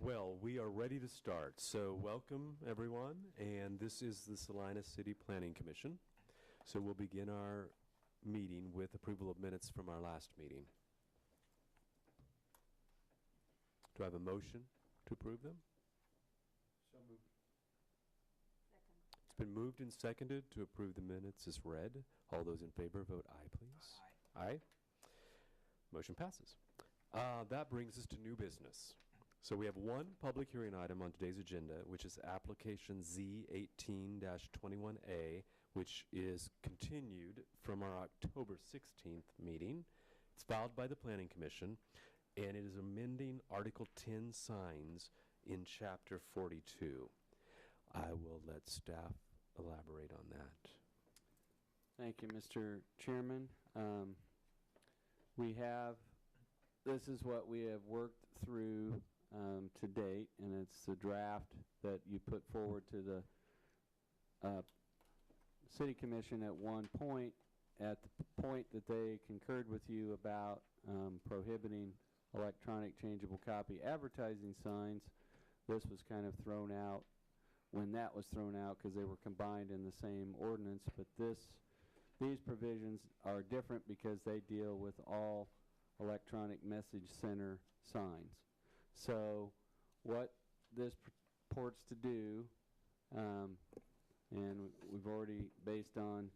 Well, we are ready to start. So welcome, everyone, and this is the Salina City Planning Commission. So we'll begin our meeting with approval of minutes from our last meeting. Do I have a motion to approve them? So moved. Second. It's been moved and seconded to approve the minutes as read. All those in favor vote aye, please. Aye. Aye. Motion passes. That brings us to new business. So we have one public hearing item on today's agenda, which is application Z18-21A, which is continued from our October 16th meeting. It's filed by the Planning Commission, and it is amending Article 10 signs in Chapter 42. I will let staff elaborate on that. Thank you, Mr. Chairman. This is what we have worked through to date, and it's the draft that you put forward to the City Commission at one point, at the point that they concurred with you about prohibiting electronic changeable copy advertising signs. This was kind of thrown out when that was thrown out because they were combined in the same ordinance, but these provisions are different because they deal with all electronic message center signs. So what this purports to do, and we've already, based on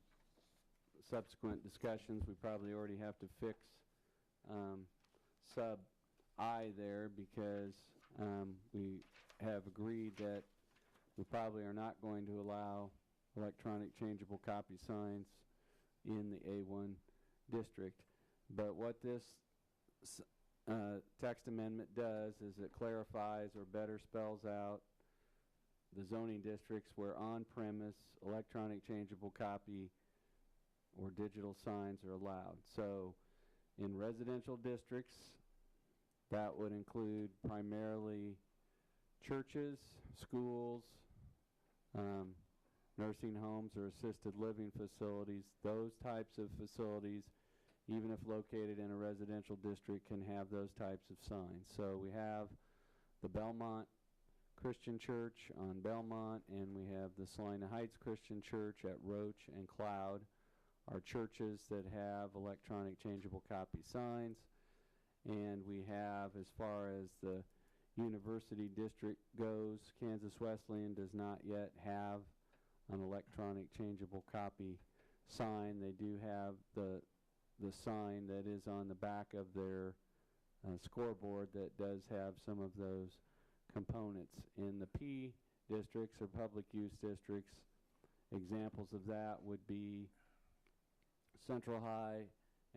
subsequent discussions, we probably already have to fix sub I there because we have agreed that we probably are not going to allow electronic changeable copy signs in the A1 district. But what this text amendment does is it clarifies or better spells out the zoning districts where on-premise electronic changeable copy or digital signs are allowed. So in residential districts, that would include primarily churches, schools, nursing homes or assisted living facilities. Those types of facilities, even if located in a residential district, can have those types of signs. So we have the Belmont Christian Church on Belmont, and we have the Salina Heights Christian Church at Roach and Cloud, are churches that have electronic changeable copy signs. And we have, as far as the University District goes, Kansas Wesleyan does not yet have an electronic changeable copy sign. They do have the sign that is on the back of their scoreboard that does have some of those components. In the P districts or public use districts, examples of that would be Central High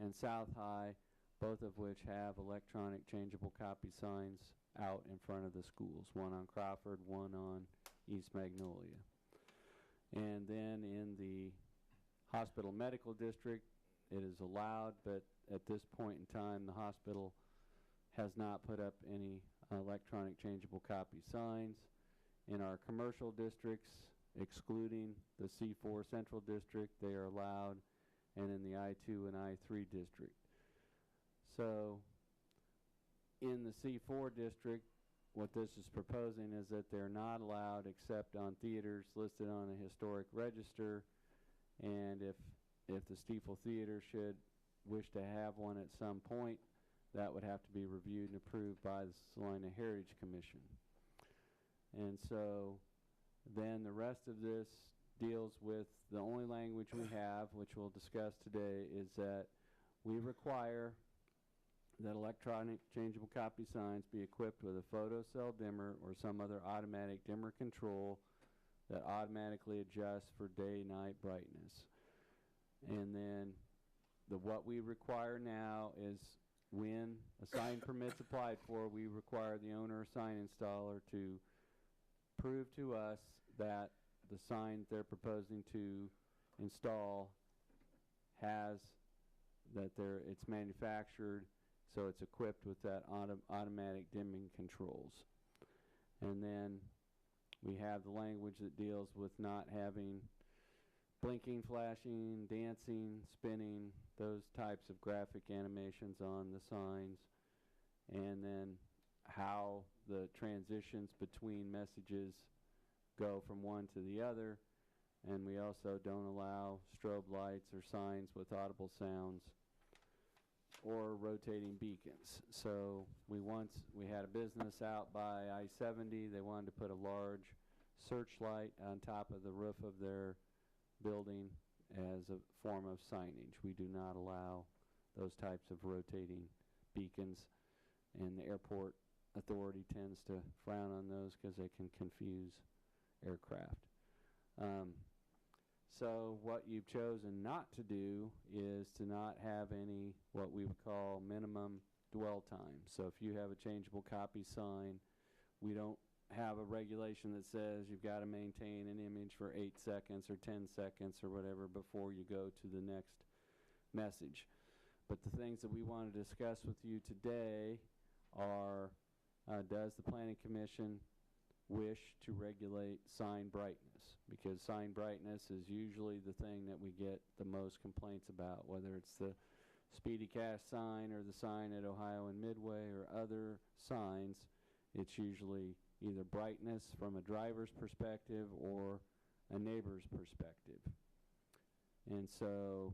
and South High, both of which have electronic changeable copy signs out in front of the schools, one on Crawford, one on East Magnolia. And then in the hospital medical district, it is allowed, but at this point in time, the hospital has not put up any electronic changeable copy signs. In our commercial districts, excluding the C4 Central District, they are allowed, and in the I2 and I3 district. So in the C4 district, what this is proposing is that they're not allowed except on theaters listed on a historic register, and if the Stiefel Theater should wish to have one at some point, that would have to be reviewed and approved by the Salina Heritage Commission. And so then the rest of this deals with the only language we have, which we'll discuss today, is that we require that electronic changeable copy signs be equipped with a photocell dimmer or some other automatic dimmer control that automatically adjusts for day-night brightness. And then what we require now is when a sign permit's applied for, we require the owner or sign installer to prove to us that the sign they're proposing to install has that it's manufactured, so it's equipped with that automatic dimming controls. And then we have the language that deals with not having blinking, flashing, dancing, spinning, those types of graphic animations on the signs, and then how the transitions between messages go from one to the other. And we also don't allow strobe lights or signs with audible sounds or rotating beacons. So we had a business out by I-70. They wanted to put a large searchlight on top of the roof of their building as a form of signage. We do not allow those types of rotating beacons, and the airport authority tends to frown on those because they can confuse aircraft. So what you've chosen not to do is to not have any what we would call minimum dwell time. So if you have a changeable copy sign, we don't have a regulation that says you've got to maintain an image for 8 seconds or 10 seconds or whatever before you go to the next message. But the things that we want to discuss with you today are, does the Planning Commission wish to regulate sign brightness? Because sign brightness is usually the thing that we get the most complaints about, whether it's the Speedy Cash sign or the sign at Ohio and Midway or other signs. It's usually either brightness from a driver's perspective or a neighbor's perspective. And so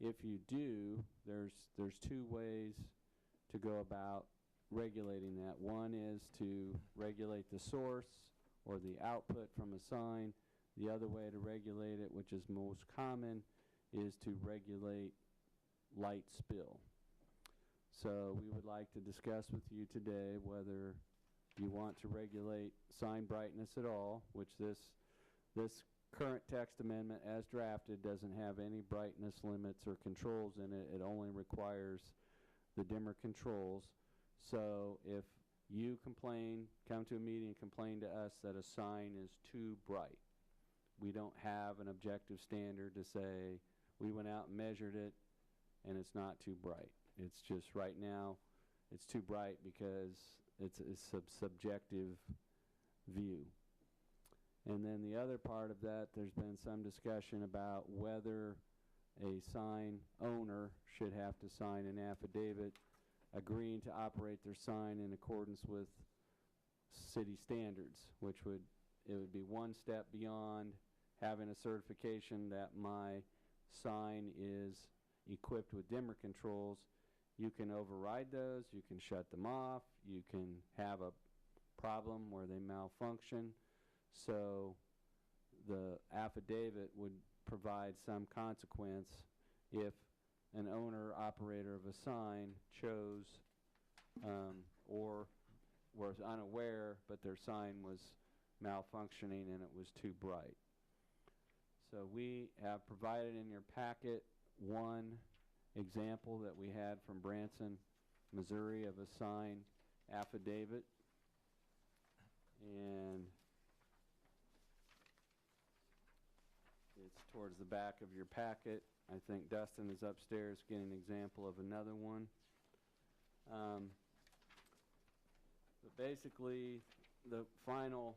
if you do, there's two ways to go about regulating that. One is to regulate the source or the output from a sign. The other way to regulate it, which is most common, is to regulate light spill. So we would like to discuss with you today whether you want to regulate sign brightness at all, which this current text amendment as drafted doesn't have any brightness limits or controls in it. It only requires the dimmer controls. So if you come to a meeting and complain to us that a sign is too bright, we don't have an objective standard to say we went out and measured it and it's not too bright. It's just right now it's too bright because it's a subjective view. And then the other part of that, there's been some discussion about whether a sign owner should have to sign an affidavit agreeing to operate their sign in accordance with city standards, which would be one step beyond having a certification that my sign is equipped with dimmer controls. You can override those, you can shut them off, you can have a problem where they malfunction. So the affidavit would provide some consequence if an owner operator of a sign chose or was unaware but their sign was malfunctioning and it was too bright. So we have provided in your packet one example that we had from Branson, Missouri, of a sign affidavit, and it's towards the back of your packet. I think Dustin is upstairs getting an example of another one. But basically, the final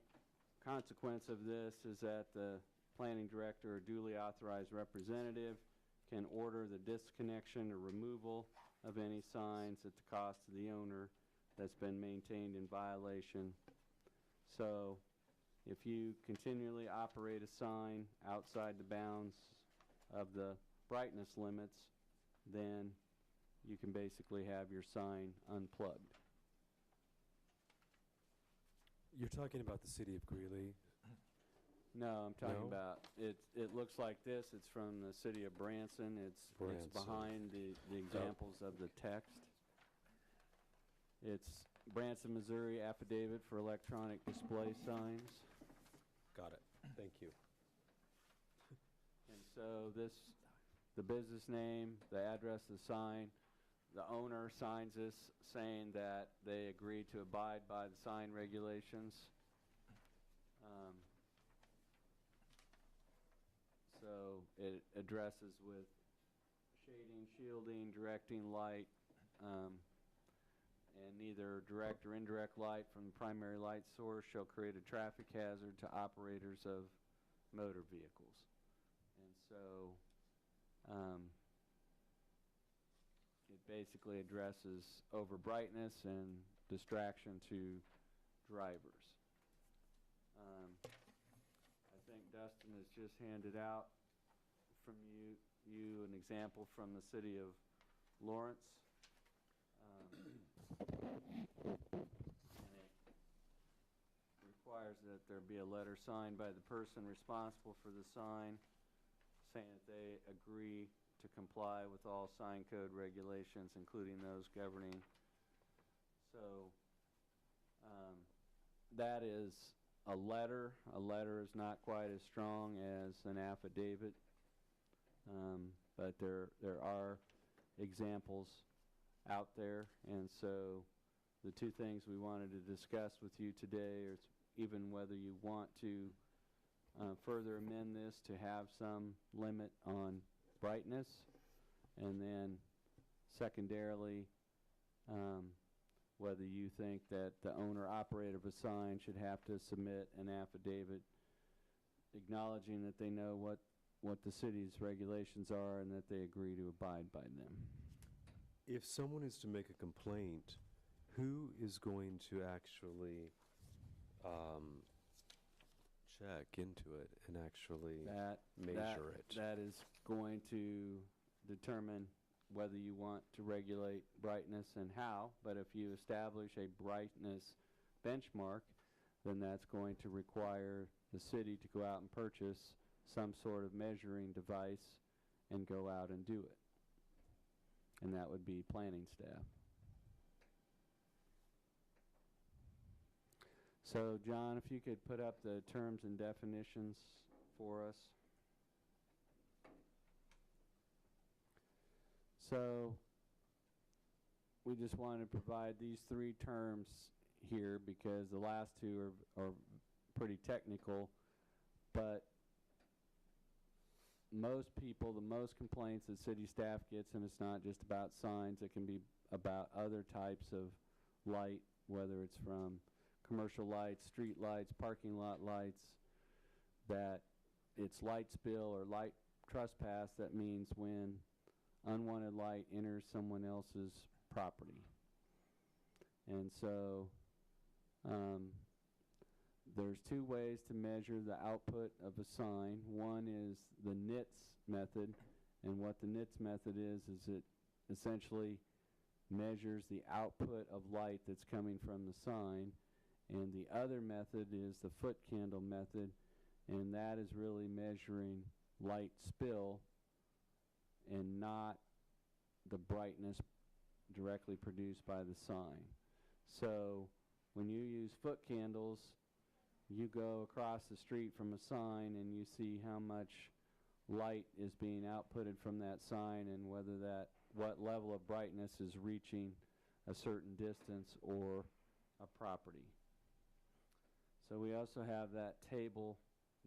consequence of this is that the planning director or duly authorized representative can order the disconnection or removal of any signs at the cost of the owner that's been maintained in violation. So if you continually operate a sign outside the bounds of the brightness limits, then you can basically have your sign unplugged. You're talking about the city of Greeley. No, I'm talking No? about, it looks like this. It's from the city of Branson. It's Branson. behind the examples of the text. It's Branson, Missouri affidavit for electronic display signs. Got it. Thank you. And so the business name, the address of the sign, the owner signs this saying that they agree to abide by the sign regulations. So it addresses with shading, shielding, directing light, and neither direct or indirect light from the primary light source shall create a traffic hazard to operators of motor vehicles. And so it basically addresses over brightness and distraction to drivers. I think Dustin has just handed out from you an example from the city of Lawrence. And it requires that there be a letter signed by the person responsible for the sign saying that they agree to comply with all sign code regulations, including those governing. So that is a letter. A letter is not quite as strong as an affidavit, but there are examples out there, and so the two things we wanted to discuss with you today is even whether you want to further amend this to have some limit on brightness, and then secondarily whether you think that the owner-operator of a sign should have to submit an affidavit acknowledging that they know what the city's regulations are and that they agree to abide by them. If someone is to make a complaint, who is going to actually check into it and actually measure it? That is going to determine whether you want to regulate brightness and how, but if you establish a brightness benchmark, then that's going to require the city to go out and purchase some sort of measuring device and go out and do it. And that would be planning staff. So, John, if you could put up the terms and definitions for us. So, we just want to provide these three terms here because the last two are pretty technical, but most people, the most complaints that city staff gets, and it's not just about signs, it can be about other types of light, whether it's from commercial lights, street lights, parking lot lights, that it's light spill or light trespass. That means when unwanted light enters someone else's property. And so there's two ways to measure the output of a sign. One is the NITS method, and what the NITS method is it essentially measures the output of light that's coming from the sign, and the other method is the foot candle method, and that is really measuring light spill and not the brightness directly produced by the sign. So when you use foot candles, you go across the street from a sign and you see how much light is being outputted from that sign and what level of brightness is reaching a certain distance or a property. So we also have that table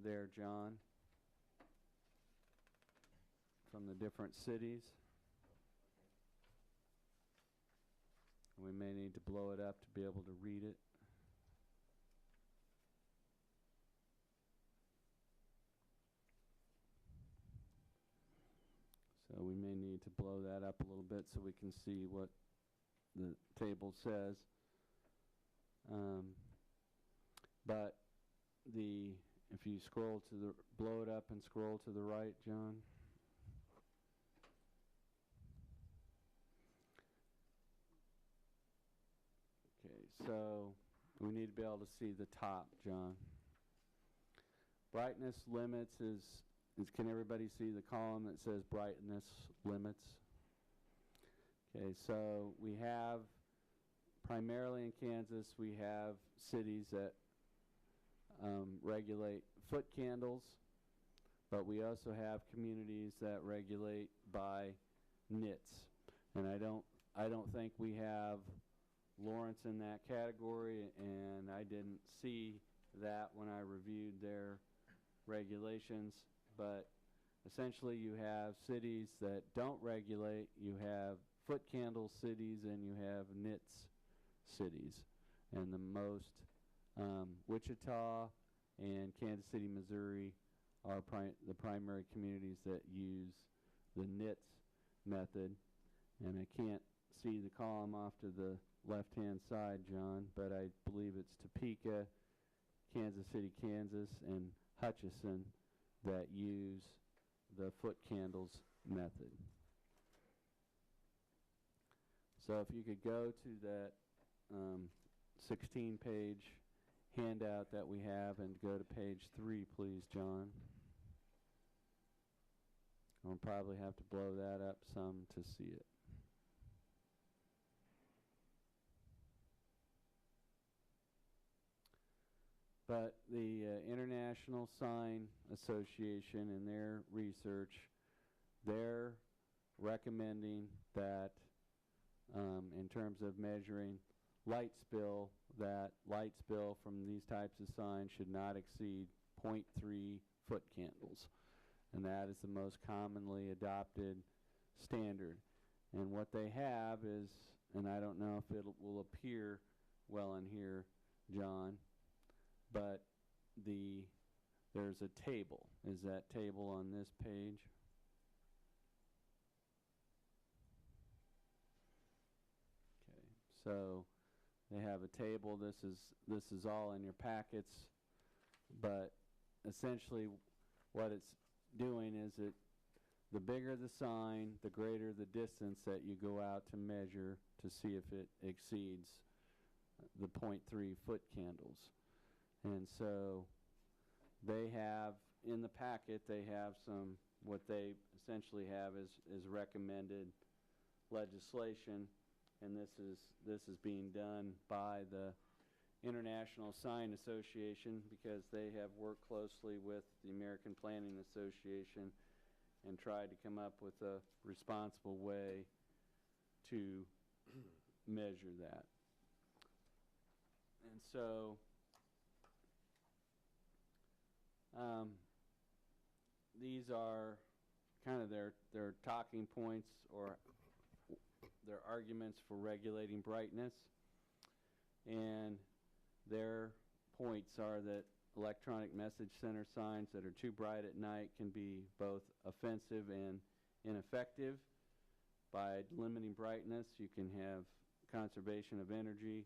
there, John, from the different cities. We may need to blow it up to be able to read it. So we may need to blow that up a little bit so we can see what the table says. But if you scroll blow it up and scroll to the right, John. Okay, so we need to be able to see the top, John. Brightness limits is can everybody see the column that says brightness limits? Okay, so we have, primarily in Kansas, we have cities that regulate foot candles, but we also have communities that regulate by NITS. And I don't think we have Lawrence in that category, and I didn't see that when I reviewed their regulations. But essentially you have cities that don't regulate, you have foot candle cities, and you have NITS cities. And the most, Wichita and Kansas City, Missouri are the primary communities that use the NITS method. And I can't see the column off to the left-hand side, John, but I believe it's Topeka, Kansas City, Kansas, and Hutchison that use the foot candles method. So if you could go to that 16-page handout that we have and go to page 3, please, John. I'll probably have to blow that up some to see it. But the International Sign Association, in their research, they're recommending that in terms of measuring light spill, that light spill from these types of signs should not exceed 0.3 foot candles. And that is the most commonly adopted standard. And what they have is, and I don't know if it will appear well in here, John, but there's a table. Is that table on this page? Okay, so they have a table. This is all in your packets, but essentially what it's doing is the bigger the sign, the greater the distance that you go out to measure to see if it exceeds the 0.3 foot candles. And so they have, in the packet, they have some, what they essentially have is recommended legislation, and this is being done by the International Sign Association because they have worked closely with the American Planning Association and tried to come up with a responsible way to measure that. And so these are kind of their talking points or their arguments for regulating brightness. And their points are that electronic message center signs that are too bright at night can be both offensive and ineffective. By limiting brightness, you can have conservation of energy,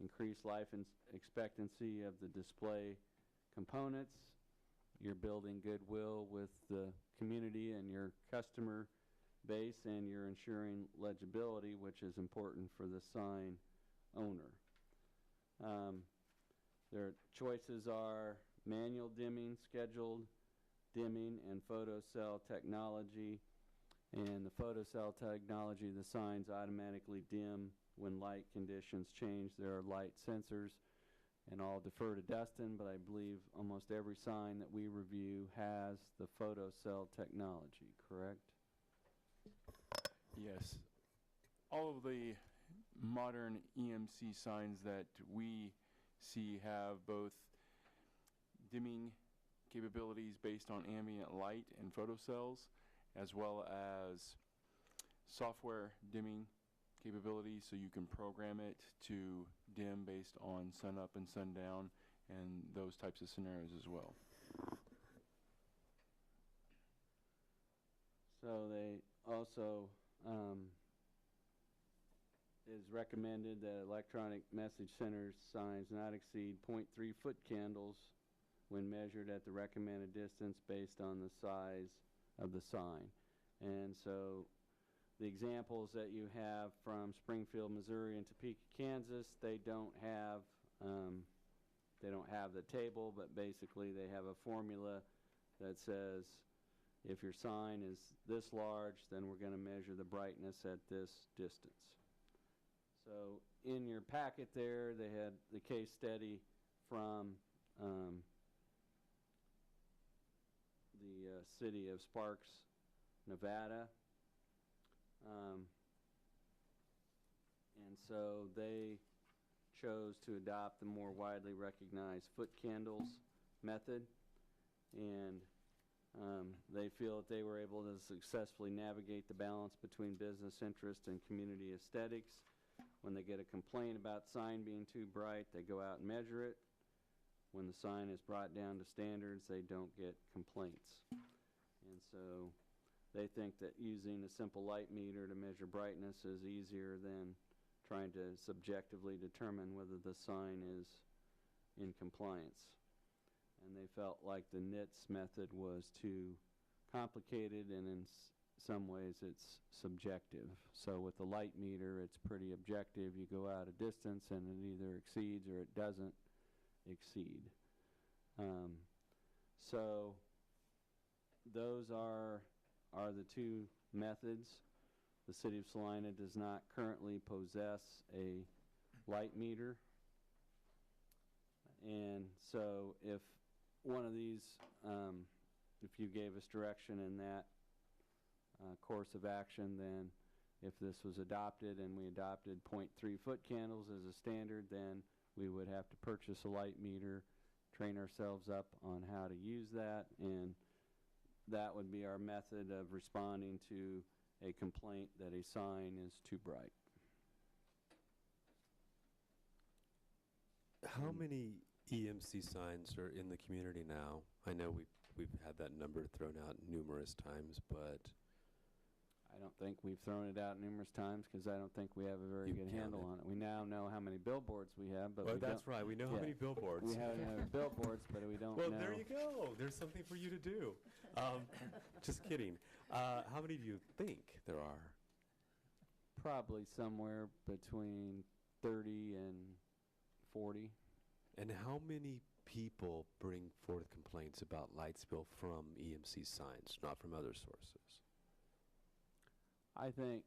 increase life expectancy of the display components. You're building goodwill with the community and your customer base, and you're ensuring legibility, which is important for the sign owner. Their choices are manual dimming, scheduled dimming, and photocell technology. And the photocell technology, the signs automatically dim when light conditions change. There are light sensors, and I'll defer to Dustin, but I believe almost every sign that we review has the photocell technology, correct? Yes. All of the modern EMC signs that we see have both dimming capabilities based on ambient light and photocells, as well as software dimming capabilities, so you can program it to dim based on sun up and sundown and those types of scenarios as well. So they also is recommended that electronic message center signs not exceed 0.3 foot candles when measured at the recommended distance based on the size of the sign. And so the examples that you have from Springfield, Missouri and Topeka, Kansas, they don't have the table, but basically they have a formula that says if your sign is this large, then we're going to measure the brightness at this distance. So in your packet there, they had the case study from the city of Sparks, Nevada. And so they chose to adopt the more widely recognized foot candles method, and they feel that they were able to successfully navigate the balance between business interest and community aesthetics. When they get a complaint about sign being too bright, they go out and measure it. When the sign is brought down to standards, they don't get complaints. And so they think that using a simple light meter to measure brightness is easier than trying to subjectively determine whether the sign is in compliance. And they felt like the NITS method was too complicated, and in some ways it's subjective. So with the light meter, it's pretty objective. You go out a distance and it either exceeds or it doesn't exceed. So those are the two methods. The City of Salina does not currently possess a light meter. And so if one of these, if you gave us direction in that course of action, then if this was adopted and we adopted 0.3 foot candles as a standard, then we would have to purchase a light meter, train ourselves up on how to use that, and that would be our method of responding to a complaint that a sign is too bright. How many EMC signs are in the community now? I know we've had that number thrown out numerous times, but I don't think we've thrown it out numerous times because I don't think we have a very You good handle counted. on it. We now know how many billboards we have, but well, we that's don't. right. We know how yeah. many billboards. We have billboards, but we don't well, know. there you go. There's something for you to do. Just kidding. How many do you think there are? Probably somewhere between 30 and 40. And how many people bring forth complaints about light spill from EMC signs, not from other sources? I think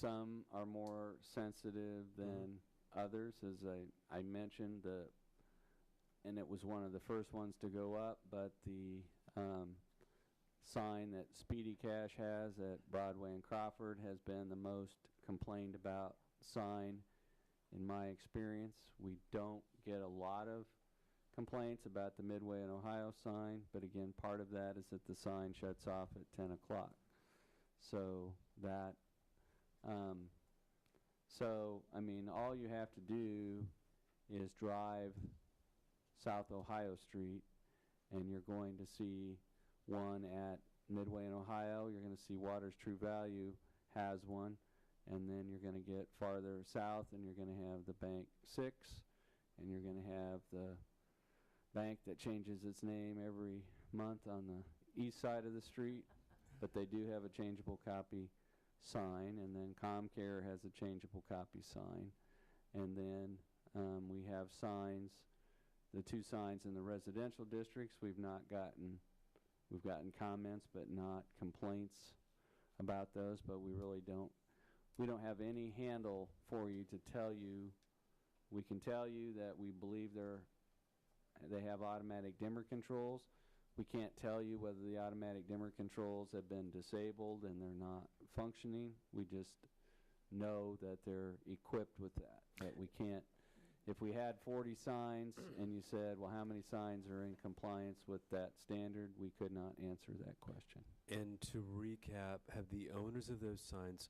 some are more sensitive than others, as I mentioned, and it was one of the first ones to go up, but the sign that Speedy Cash has at Broadway and Crawford has been the most complained about sign in my experience. We don't get a lot of complaints about the Midway and Ohio sign, but again, part of that is that the sign shuts off at 10 o'clock. So that, I mean, all you have to do is drive South Ohio Street, and you're going to see one at Midway in Ohio. You're going to see Waters True Value has one, and then you're going to get farther south, and you're going to have the Bank 6, and you're going to have the bank that changes its name every month on the east side of the street, but they do have a changeable copy sign, and then ComCare has a changeable copy sign, and then we have signs, the two signs in the residential districts. We've gotten comments but not complaints about those, but we don't have any handle for you to tell you. We can tell you that we believe they have automatic dimmer controls. We can't tell you whether the automatic dimmer controls have been disabled and they're not functioning. We just know that they're equipped with that. But we can't, if we had 40 signs and you said, well, how many signs are in compliance with that standard, we could not answer that question. And to recap, have the owners of those signs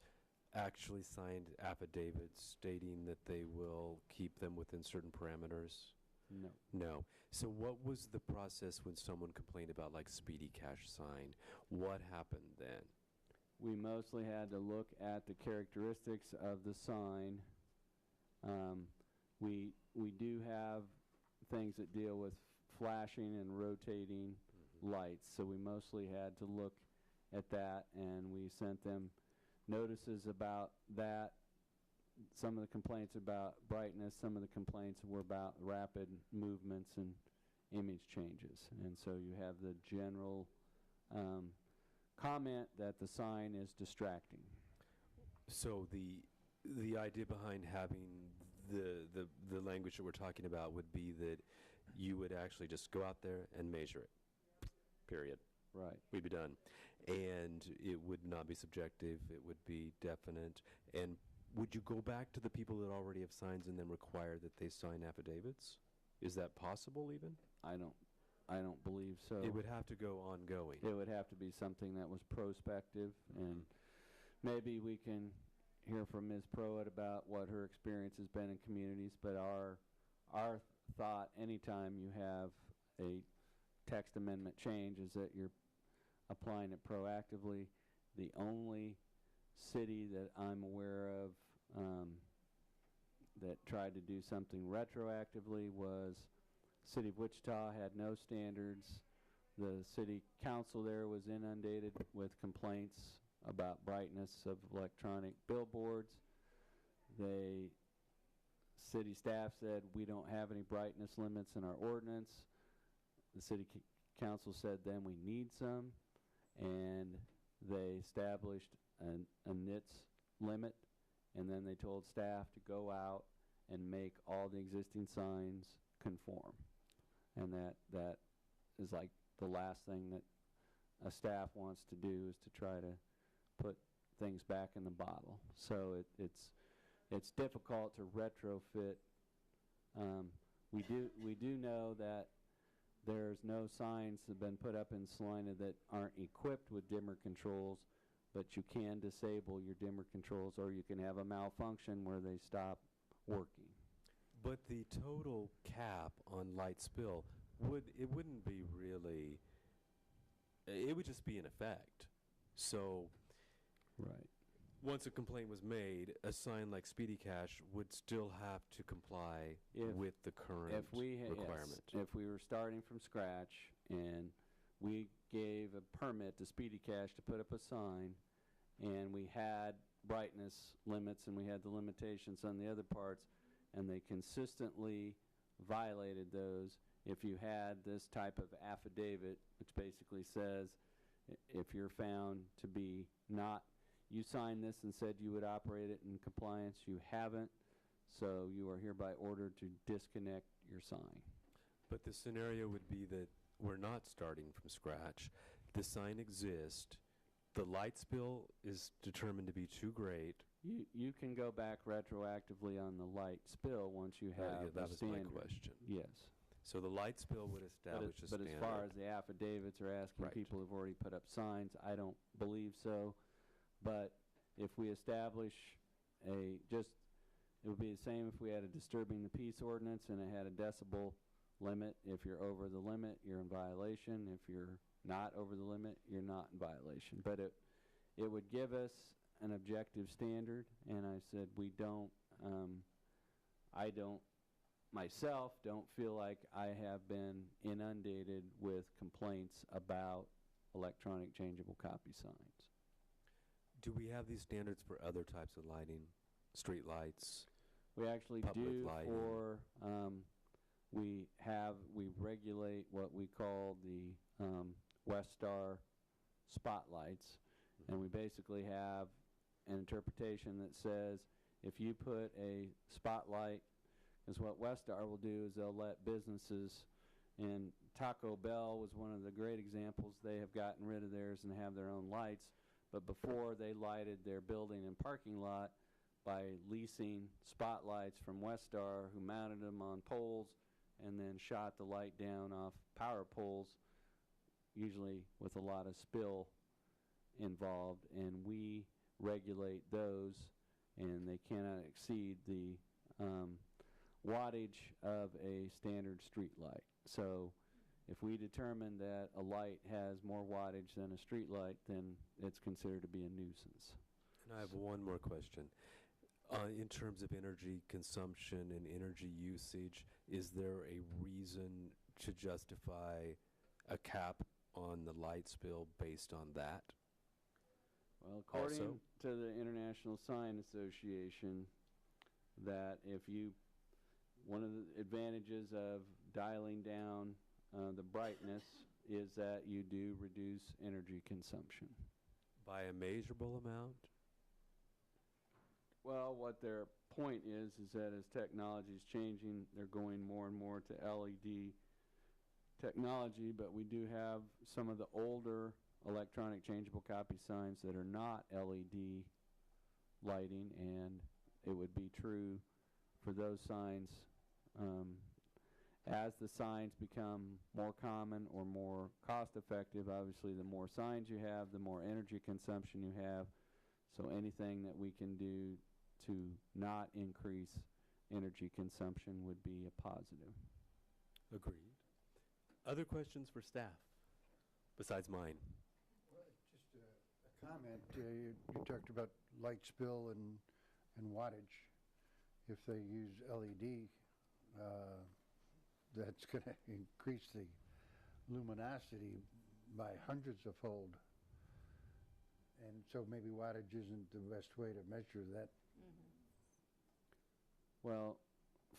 actually signed affidavits stating that they will keep them within certain parameters? No. No. So what was the process when someone complained about like Speedy Cash sign? What happened then? We mostly had to look at the characteristics of the sign. We do have things that deal with flashing and rotating lights, so we mostly had to look at that, and we sent them notices about that. Some of the complaints about brightness, some of the complaints were about rapid movements and image changes. And so you have the general comment that the sign is distracting. So the idea behind having the language that we're talking about would be that you would actually just go out there and measure it. Period. Right. We'd be done. And it would not be subjective. It would be definite. And would you go back to the people that already have signs and then require that they sign affidavits? Is that possible even? I don't believe so. It would have to go ongoing. It would have to be something that was prospective, and maybe we can hear from Ms. Proet about what her experience has been in communities, but our thought anytime you have a text amendment change is that you're applying it proactively. The only city that I'm aware of that tried to do something retroactively was City of Wichita had no standards. The city council there was inundated with complaints about brightness of electronic billboards. City staff said, we don't have any brightness limits in our ordinance. The city council said then we need some, and they established a NITS limit, and then they told staff to go out and make all the existing signs conform. And that is like the last thing that a staff wants to do, is to try to put things back in the bottle. So it's difficult to retrofit. We do know that there's no signs that have been put up in Salina that aren't equipped with dimmer controls, but you can disable your dimmer controls, or you can have a malfunction where they stop working. But the total cap on light spill wouldn't be really, it would just be in effect. So Right. once a complaint was made, a sign like Speedy Cash would still have to comply with the current requirement. Yes, if we were starting from scratch and we gave a permit to Speedy Cash to put up a sign, and we had brightness limits and we had the limitations on the other parts, and they consistently violated those, if you had this type of affidavit, which basically says if you're found to be not, you signed this and said you would operate it in compliance, you haven't, so you are hereby ordered to disconnect your sign. But the scenario would be that we're not starting from scratch. The sign exists. The light spill is determined to be too great. You can go back retroactively on the light spill once you have that a was standard. my question. Yes. So the light spill would establish a But standard. as far as the affidavits are asking Right. people who've already put up signs, I don't believe so. But if we establish it would be the same if we had a disturbing the peace ordinance and it had a decibel limit. If you're over the limit, you're in violation. If you're not over the limit, you're not in violation. But it would give us an objective standard, and I said I myself don't feel like I have been inundated with complaints about electronic changeable copy signs. Do we have these standards for other types of lighting? Street lights? We actually Public do lighting. for, we regulate what we call the Westar spotlights, and we basically have an interpretation that says if you put a spotlight, because what Westar will do is they'll let businesses, and Taco Bell was one of the great examples, they have gotten rid of theirs and have their own lights, but before they lighted their building and parking lot by leasing spotlights from Westar, who mounted them on poles and then shot the light down off power poles, usually with a lot of spill involved, and we regulate those, and they cannot exceed the wattage of a standard street light. So if we determine that a light has more wattage than a street light, then it's considered to be a nuisance. And I have one more question. In terms of energy consumption and energy usage, is there a reason to justify a cap on the light spill based on that? Well, according Also- to the International Sign Association, that one of the advantages of dialing down the brightness is that you do reduce energy consumption. By a measurable amount? Well, what their point is that as technology is changing, they're going more and more to LED technology, but we do have some of the older electronic changeable copy signs that are not LED lighting, and it would be true for those signs. As the signs become more common or more cost effective, obviously the more signs you have, the more energy consumption you have. So anything that we can do to not increase energy consumption would be a positive. Agreed. Other questions for staff besides mine? Well, just a comment. You talked about light spill and wattage. if they use LED, that's going to increase the luminosity by hundreds of fold. And so maybe wattage isn't the best way to measure that. Well,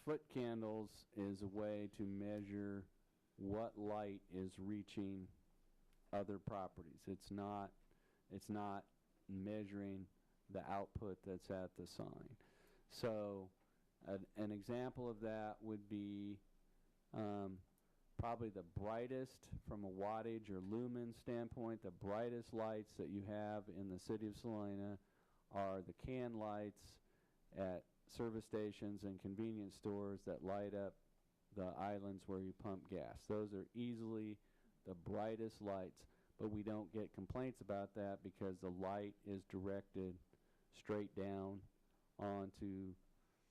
foot candles is a way to measure what light is reaching other properties. It's not measuring the output that's at the sign. So an example of that would be probably the brightest, from a wattage or lumen standpoint, the brightest lights that you have in the city of Salina are the can lights at service stations and convenience stores that light up the islands where you pump gas. Those are easily the brightest lights, but we don't get complaints about that because the light is directed straight down onto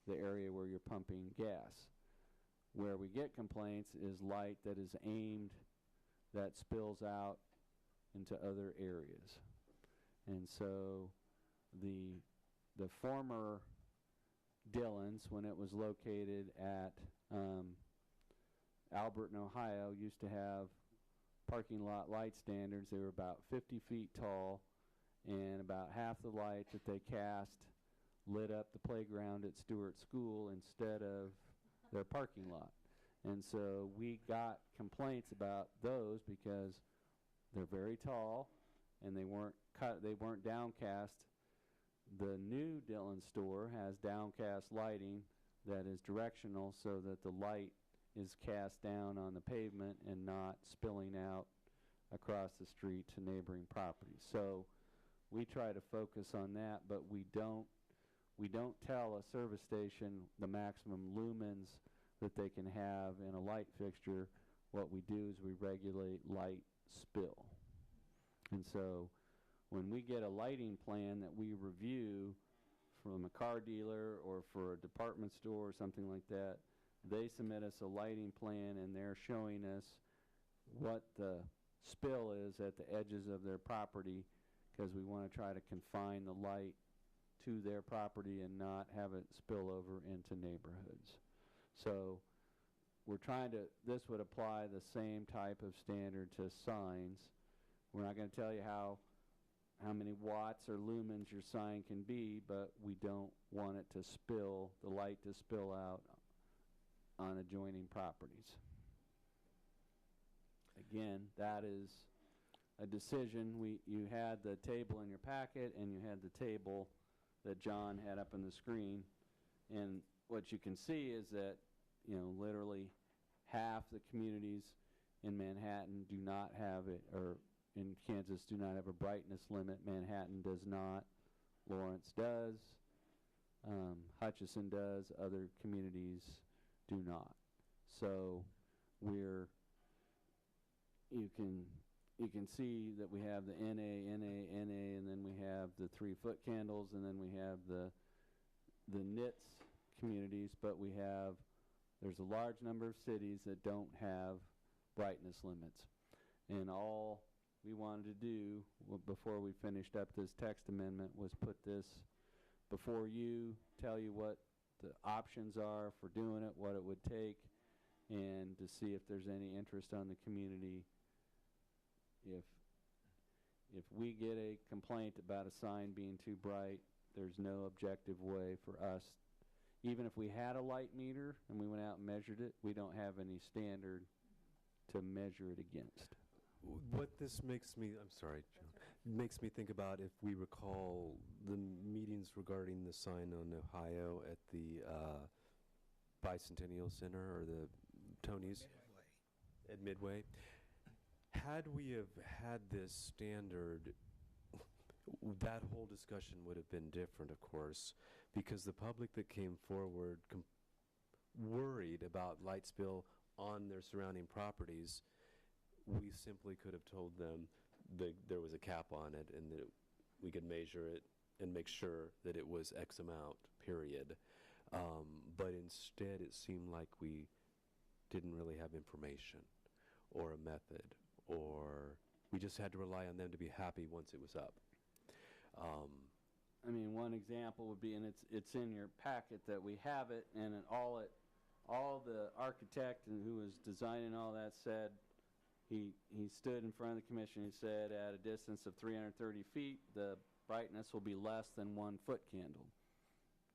the area where you're pumping gas. Where we get complaints is light that is aimed, that spills out into other areas. And so the former Dillon's, when it was located at Alberton, Ohio, used to have parking lot light standards. They were about 50 feet tall, and about half the light that they cast lit up the playground at Stewart School instead of their parking lot. And so we got complaints about those because they're very tall and they weren't downcast. The new Dillon store has downcast lighting that is directional so that the light is cast down on the pavement and not spilling out across the street to neighboring properties. So we try to focus on that, but we don't tell a service station the maximum lumens that they can have in a light fixture. What we do is we regulate light spill. And so when we get a lighting plan that we review from a car dealer or for a department store or something like that, they submit us a lighting plan and they're showing us what the spill is at the edges of their property, because we want to try to confine the light to their property and not have it spill over into neighborhoods. So we're trying to, this would apply the same type of standard to signs. We're not going to tell you how many watts or lumens your sign can be, but we don't want it to spill, the light to spill out on adjoining properties. Again, that is a decision. You had the table in your packet and you had the table that John had up on the screen, and what you can see is that, you know, literally half the communities in Manhattan do not have it, or in Kansas do not have a brightness limit. Manhattan does not. Lawrence does. Hutchinson does. Other communities do not. So you can see that we have the NA, and then we have the 3-foot candles, and then we have the NITS communities, but there's a large number of cities that don't have brightness limits. And all we wanted to do before we finished up this text amendment was put this before you, tell you what the options are for doing it, what it would take, and to see if there's any interest on the community. If we get a complaint about a sign being too bright, there's no objective way for us. Even if we had a light meter and we went out and measured it, we don't have any standard to measure it against. What this makes me, I'm sorry, Joan, makes me think about, if we recall the meetings regarding the sign on Ohio at the Bicentennial Center, or the Tony's at Midway. Had we have had this standard, that whole discussion would have been different, of course, because the public that came forward worried about light spill on their surrounding properties, we simply could have told them there was a cap on it and that we could measure it and make sure that it was X amount, period. But instead, it seemed like we didn't really have information or a method, or we just had to rely on them to be happy once it was up. I mean, one example would be, and it's in your packet that we have it, and all the architect and who was designing all that said, he stood in front of the commission, he said, at a distance of 330 feet, the brightness will be less than 1 foot candle.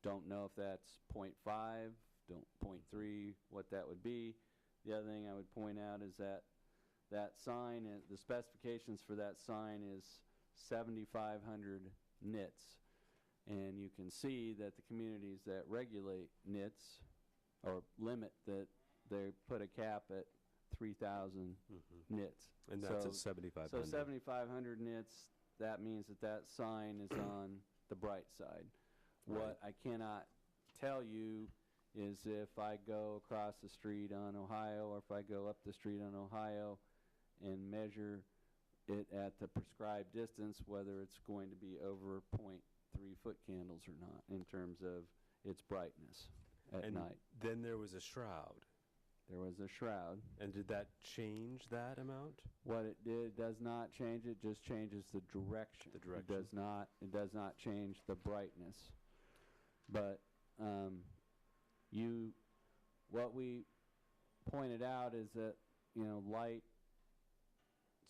Don't know if that's 0.5, 0.3, what that would be. The other thing I would point out is that that sign, the specifications for that sign is 7,500 nits. And you can see that the communities that regulate nits or limit that, they put a cap at 3,000 nits. And that's at So 7,500. 7,500 nits, that means that that sign is on the bright side. What I cannot tell you is if I go across the street on Ohio, or if I go up the street on Ohio and measure it at the prescribed distance, whether it's going to be over 0.3 foot candles or not in terms of its brightness at And night. then there was a shroud. There was a shroud. And did that change that amount? What it did does not change it, just changes the direction. The direction. It does not change the brightness. But what we pointed out is that, light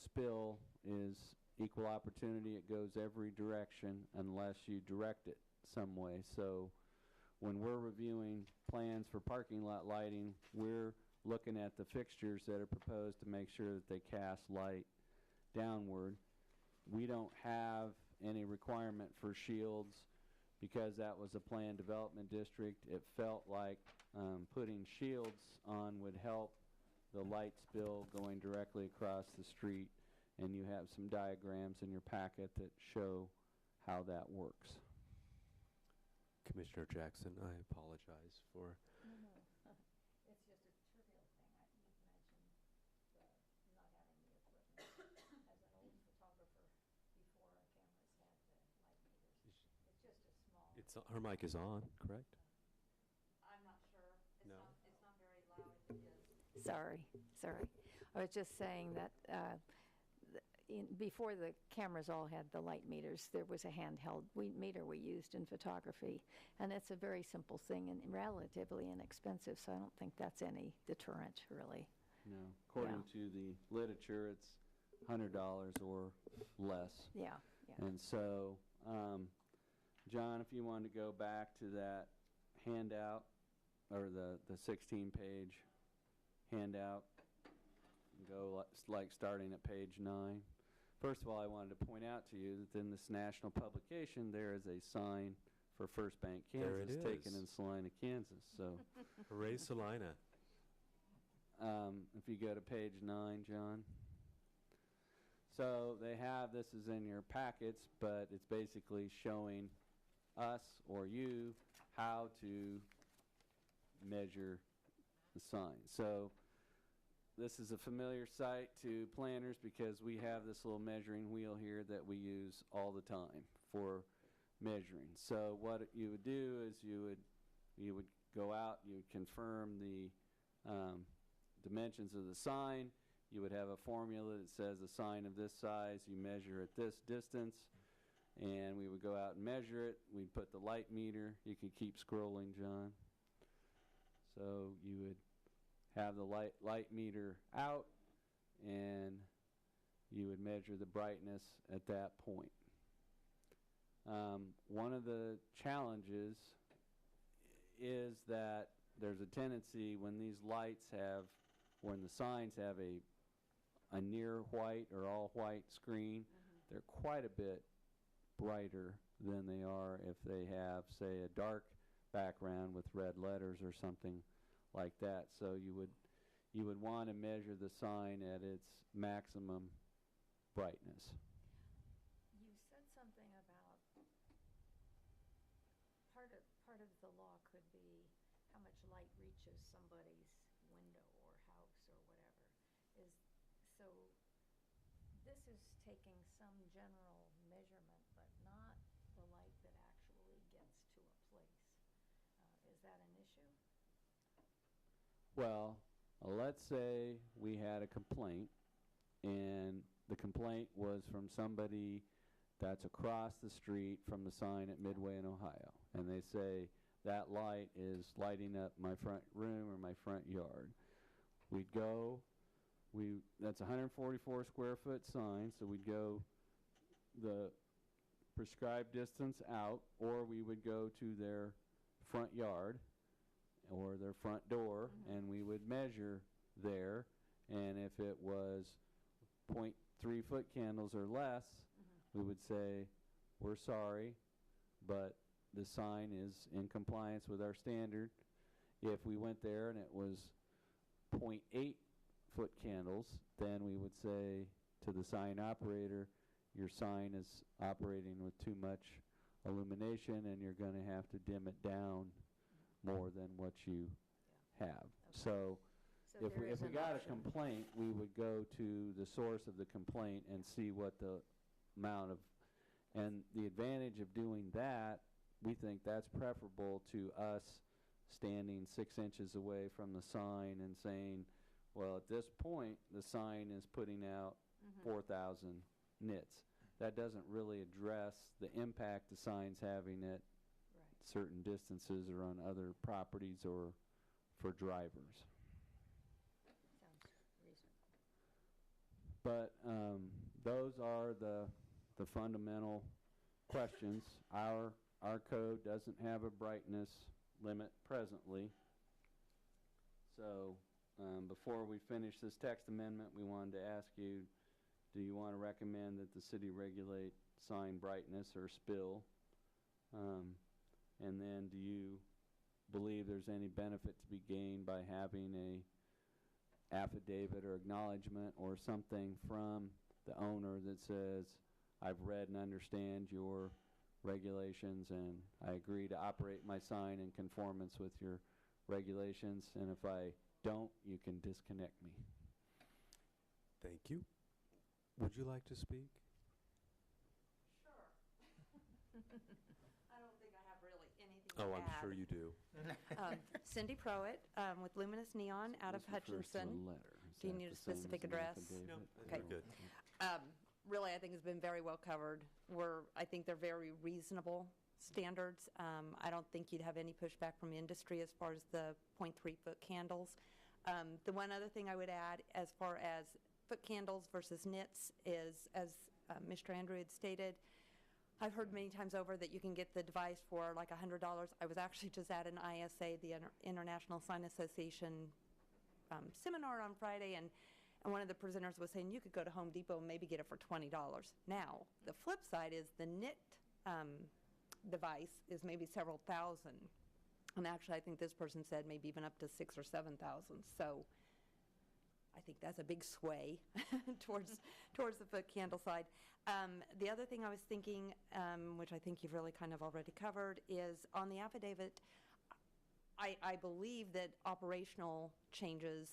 spill is equal opportunity. It goes every direction unless you direct it some way. So when we're reviewing plans for parking lot lighting, we're looking at the fixtures that are proposed to make sure that they cast light downward. We don't have any requirement for shields because that was a planned development district. It felt like putting shields on would help the light spill going directly across the street, and you have some diagrams in your packet that show how that works. Commissioner Jackson, I apologize for... No, no, it's just a trivial thing. You've mentioned not having the equipment. As an old photographer, before our cameras had the light meters, it's just a small. Her mic is on, correct? I'm not sure. No. It's not very loud if it is. Sorry. I was just saying that before the cameras all had the light meters, there was a handheld meter we used in photography. And it's a very simple thing and relatively inexpensive, so I don't think that's any deterrent, really. No, according to the literature, it's $100 or less. Yeah. And so, John, if you wanted to go back to that handout, or the 16-page handout, and go like starting at page 9. First of all, I wanted to point out to you that in this national publication, there is a sign for First Bank There it Kansas taken is. in Salina, Kansas. So, Hooray, Salina. if you go to page 9, John. So they have, this is in your packets, but it's basically showing us or you how to measure the sign. So this is a familiar sight to planners because we have this little measuring wheel here that we use all the time for measuring. So what you would do is you would go out, you would confirm the dimensions of the sign. You would have a formula that says a sign of this size, you measure at this distance, and we would go out and measure it. We'd put the light meter. You can keep scrolling, John. So you would have the light meter out, and you would measure the brightness at that point. One of the challenges is that there's a tendency when these lights have, when the signs have a near white or all white screen, they're quite a bit brighter than they are if they have, say, a dark background with red letters or something like that. So you would want to measure the sign at its maximum brightness. You said something about part of the law could be how much light reaches somebody's window or house or whatever. So this is taking some general measurement, but not the light that actually gets to a place. Is that an issue? Well, let's say we had a complaint, and the complaint was from somebody that's across the street from the sign at Midway in Ohio, and they say that light is lighting up my front room or my front yard. We'd go, that's a 144 square foot sign, so we'd go the prescribed distance out, or we would go to their front yard or their front door, and we would measure there, and if it was 0.3 foot candles or less, we would say, we're sorry, but the sign is in compliance with our standard. If we went there and it was 0.8 foot candles, then we would say to the sign operator, your sign is operating with too much illumination and you're going to have to dim it down more than what you have. Okay. So if there we, is if we an got option. a complaint, we would go to the source of the complaint and see what the amount of, and the advantage of doing that, we think that's preferable to us standing 6 inches away from the sign and saying, well, at this point, the sign is putting out 4,000 nits. That doesn't really address the impact the sign's having at Right. certain distances or on other properties or for drivers. Sounds reasonable. But those are the fundamental questions. Our code doesn't have a brightness limit presently. So before we finish this text amendment, we wanted to ask you, do you want to recommend that the city regulate sign brightness or spill? And then do you believe there's any benefit to be gained by having a affidavit or acknowledgement or something from the owner that says, I've read and understand your regulations and I agree to operate my sign in conformance with your regulations, and if I don't, you can disconnect me. Thank you. Would you like to speak? I don't think I have really anything Oh, to I'm add. sure you do. Cindy Prowitt, with Luminous Neon out of This refers to a Hutchinson. letter. Is Do you that need a the same as specific an address? affidavit? No, Okay. Good. Really, I think it's been very well covered. I think they're very reasonable standards. I don't think you'd have any pushback from industry as far as the 0.3 foot candles. The one other thing I would add as far as foot candles versus nits is, as Mr. Andrew had stated, I've heard many times over that you can get the device for like $100. I was actually just at an ISA, the International Sign Association seminar on Friday, and one of the presenters was saying you could go to Home Depot and maybe get it for $20. Now, the flip side is the knit device is maybe several thousand. And actually, I think this person said maybe even up to 6,000 or 7,000. So I think that's a big sway towards the foot candle side. The other thing I was thinking, which I think you've really kind of already covered, is on the affidavit, I believe that operational changes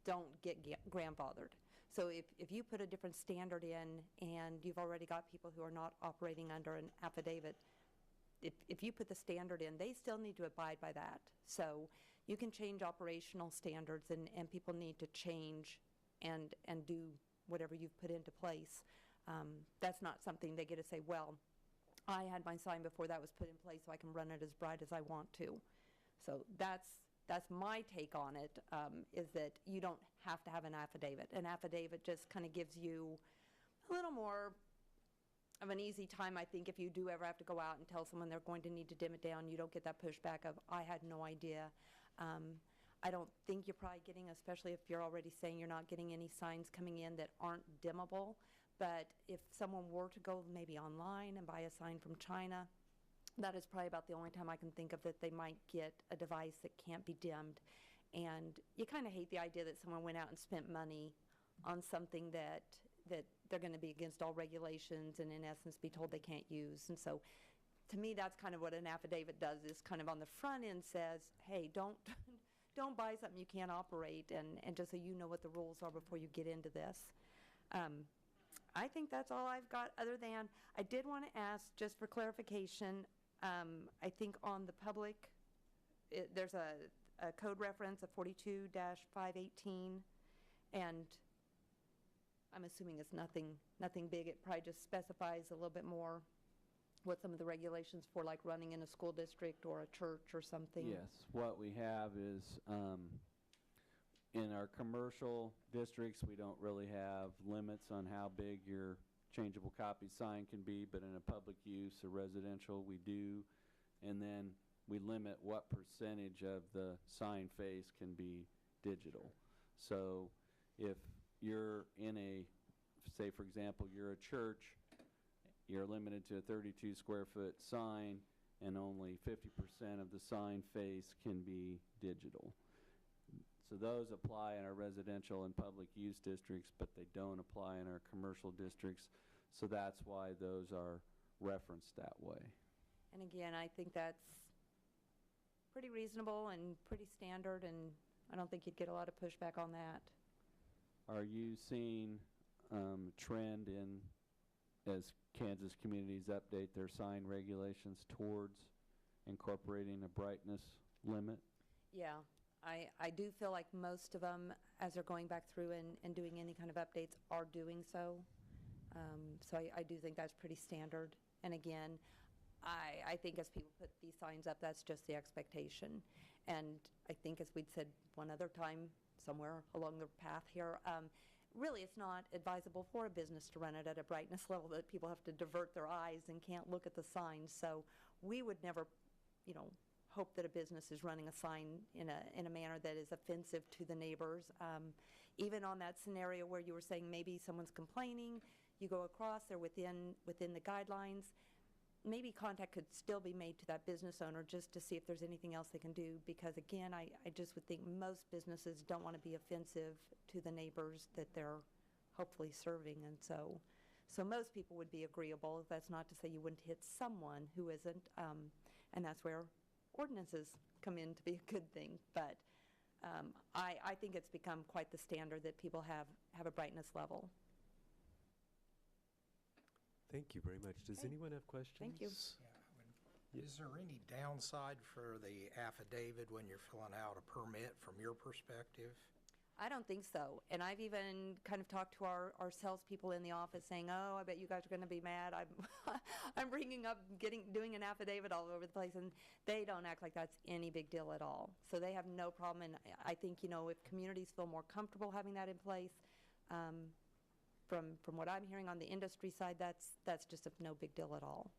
don't get grandfathered. So if you put a different standard in and you've already got people who are not operating under an affidavit, if you put the standard in, they still need to abide by that. So you can change operational standards and people need to change and do whatever you've put into place. That's not something they get to say, well, I had my sign before that was put in place so I can run it as bright as I want to. So that's my take on it, is that you don't have to have an affidavit. An affidavit just kind of gives you a little more of an easy time, I think, if you do ever have to go out and tell someone they're going to need to dim it down. You don't get that pushback of, I had no idea. I don't think you're probably getting, especially if you're already saying you're not getting any signs coming in that aren't dimmable. But if someone were to go maybe online and buy a sign from China, that is probably about the only time I can think of that they might get a device that can't be dimmed. And you kind of hate the idea that someone went out and spent money on something that they're going to be against all regulations and in essence be told they can't use. And so to me, that's kind of what an affidavit does, is kind of on the front end says, hey, don't buy something you can't operate, and just so you know what the rules are before you get into this. I think that's all I've got, other than I did want to ask, just for clarification, I think on the public, there's a code reference of 42-518, and I'm assuming it's nothing big. It probably just specifies a little bit more what some of the regulations for, like running in a school district or a church or something. Yes, what we have is, in our commercial districts, we don't really have limits on how big your changeable copy sign can be, but in a public use or residential, we do. And then we limit what percentage of the sign face can be digital. So if you're in a, say for example, you're a church, you're limited to a 32 square foot sign, and only 50% of the sign face can be digital. So those apply in our residential and public use districts, but they don't apply in our commercial districts. So that's why those are referenced that way. And again, I think that's pretty reasonable and pretty standard, and I don't think you'd get a lot of pushback on that. Are you seeing trend in, as Kansas communities update their sign regulations towards incorporating a brightness limit? Yeah, I do feel like most of them, as they're going back through and doing any kind of updates, are doing so. So I do think that's pretty standard. And again, I think as people put these signs up, that's just the expectation. And I think, as we'd said one other time somewhere along the path here, really it's not advisable for a business to run it at a brightness level that people have to divert their eyes and can't look at the signs. So we would never, hope that a business is running a sign in a manner that is offensive to the neighbors. Even on that scenario where you were saying maybe someone's complaining, you go across, they're within the guidelines, maybe contact could still be made to that business owner just to see if there's anything else they can do, because again, I just would think most businesses don't want to be offensive to the neighbors that they're hopefully serving. And so most people would be agreeable. That's not to say you wouldn't hit someone who isn't, and that's where ordinances come in to be a good thing. But I think it's become quite the standard that people have a brightness level. Thank you very much. Does Okay. anyone have questions? Thank you. Yeah, is there any downside for the affidavit when you're filling out a permit from your perspective? I don't think so. And I've even kind of talked to our salespeople in the office saying, oh, I bet you guys are going to be mad. I'm bringing up doing an affidavit all over the place. And they don't act like that's any big deal at all. So they have no problem. And I think, if communities feel more comfortable having that in place, from what I'm hearing on the industry side, that's just no big deal at all.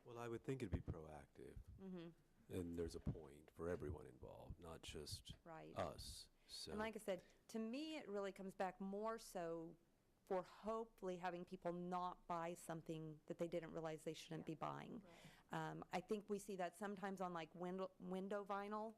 Well, I would think it'd be proactive. Mm-hmm. And there's a point for everyone involved, not just Right. us. So And like I said, to me, it really comes back more so for hopefully having people not buy something that they didn't realize they shouldn't be buying. I think we see that sometimes on like window vinyl,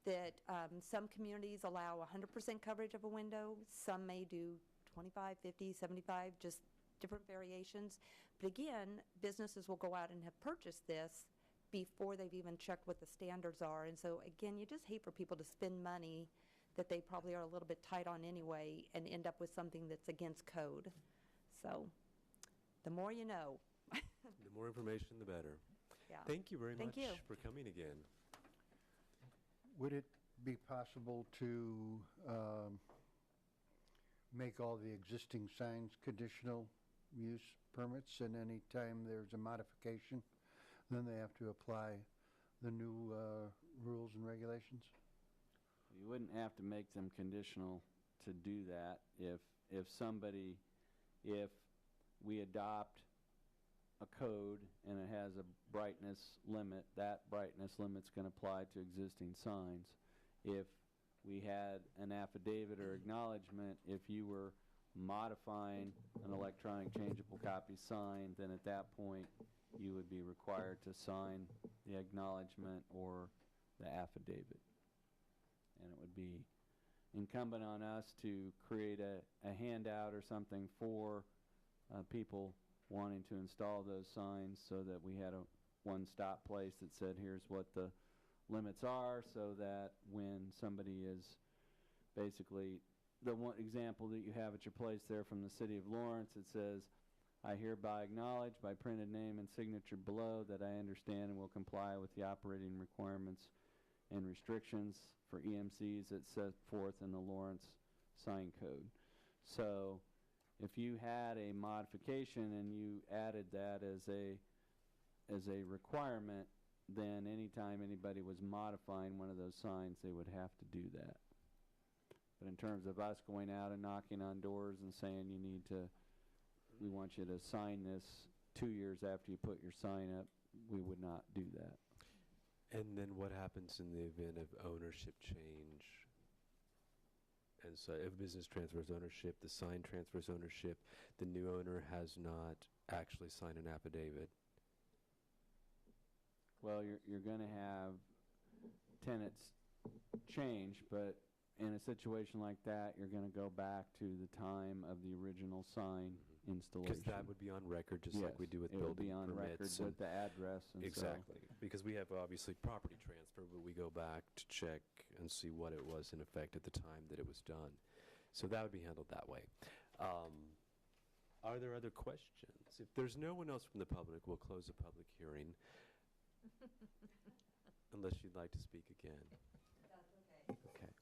that some communities allow 100% coverage of a window. Some may do 25, 50, 75, just different variations. But again, businesses will go out and have purchased this before they've even checked what the standards are. And so again, you just hate for people to spend money that they probably are a little bit tight on anyway and end up with something that's against code. So the more you know. the more information, the better. Yeah. Thank you very Thank much you. for coming again. Would it be possible to make all the existing signs conditional use permits, and any time there's a modification, then they have to apply the new rules and regulations? You wouldn't have to make them conditional to do that. If we adopt a code and it has a brightness limit, that brightness limit's going to apply to existing signs. If we had an affidavit or acknowledgement, if you were modifying an electronic changeable copy sign, then at that point you would be required to sign the acknowledgement or the affidavit. And it would be incumbent on us to create a handout or something for people wanting to install those signs, so that we had a one-stop place that said, here's what the limits are, so that when somebody is basically, the one example that you have at your place there from the City of Lawrence, it says, I hereby acknowledge by printed name and signature below that I understand and will comply with the operating requirements and restrictions for EMCs that set forth in the Lawrence sign code. So if you had a modification and you added that as a requirement, then anytime anybody was modifying one of those signs, they would have to do that. But in terms of us going out and knocking on doors and saying we want you to sign this 2 years after you put your sign up, we would not do that. And then what happens in the event of ownership change? And so if business transfers ownership, the sign transfers ownership, the new owner has not actually signed an affidavit. Well, you're going to have tenants change, but in a situation like that, you're going to go back to the time of the original sign installation. Because that would be on record, just like we do with it would building be on record permits. with the address and Exactly. Because we have obviously property transfer, but we go back to check and see what it was in effect at the time that it was done. So that would be handled that way. Are there other questions? If there's no one else from the public, we'll close the public hearing. Unless you'd like to speak again. That's okay. Okay.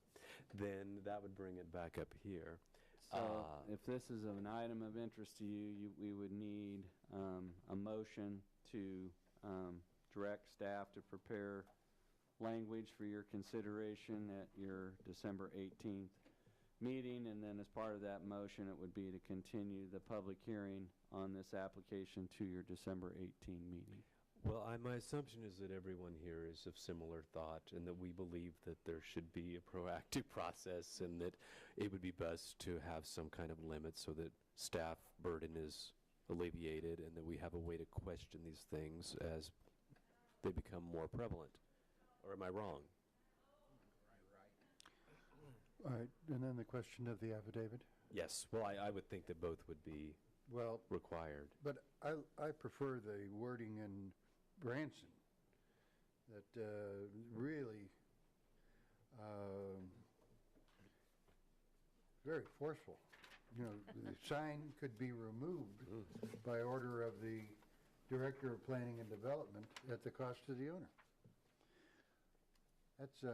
Then that would bring it back up here. So if this is an item of interest to you, we would need a motion to direct staff to prepare language for your consideration at your December 18th meeting, and then as part of that motion, it would be to continue the public hearing on this application to your December 18 meeting. Well, my assumption is that everyone here is of similar thought and that we believe that there should be a proactive process and that it would be best to have some kind of limit so that staff burden is alleviated and that we have a way to question these things as they become more prevalent. Or am I wrong? All right, and then the question of the affidavit? Yes. Well, I would think that both would be Well, required. but I prefer the wording in Branson that really very forceful. You know, the sign could be removed by order of the Director of Planning and Development at the cost of the owner. That's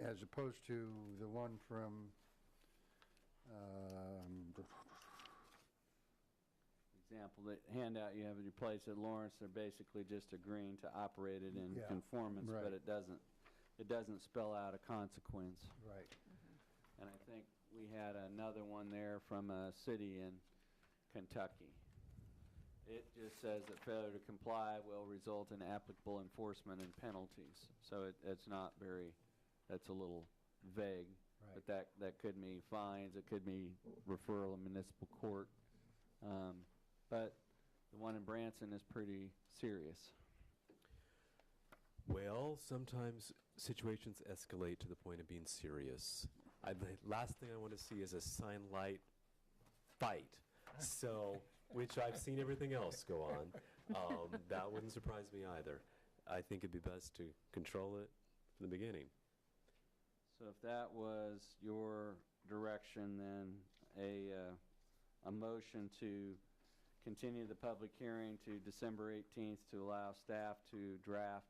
as opposed to the one from Example, the handout you have in your place at Lawrence, they're basically just agreeing to operate it in Yeah, conformance, right. but it doesn't spell out a consequence. right. And I think we had another one there from a city in Kentucky. It just says that failure to comply will result in applicable enforcement and penalties. So it's not very, that's a little vague. Right. But that could mean fines, it could mean referral to municipal court. But the one in Branson is pretty serious. Well, sometimes situations escalate to the point of being serious. The last thing I want to see is a sign light fight. So, which I've seen everything else go on. That wouldn't surprise me either. I think it'd be best to control it from the beginning. So if that was your direction, then a motion to continue the public hearing to December 18th to allow staff to draft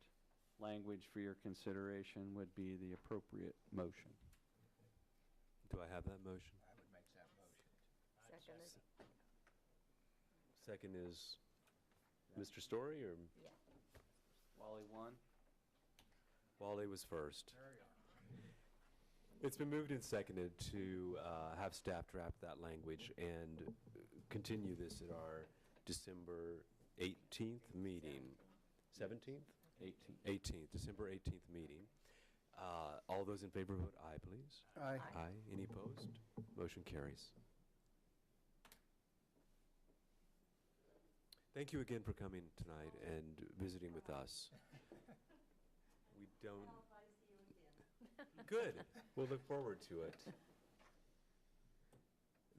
language for your consideration would be the appropriate motion. Do I have that motion? I would make that motion. Seconded. Second is Mr. Story or Yeah. Wally won? Wally was first? There you are. It's been moved and seconded to have staff draft that language and continue this at our December 18th meeting. 17th? 18th, December 18th meeting. All those in favor vote aye, please. Aye. Aye. Any opposed? Motion carries. Thank you again for coming tonight and visiting with us. We don't... Good. We'll look forward to it.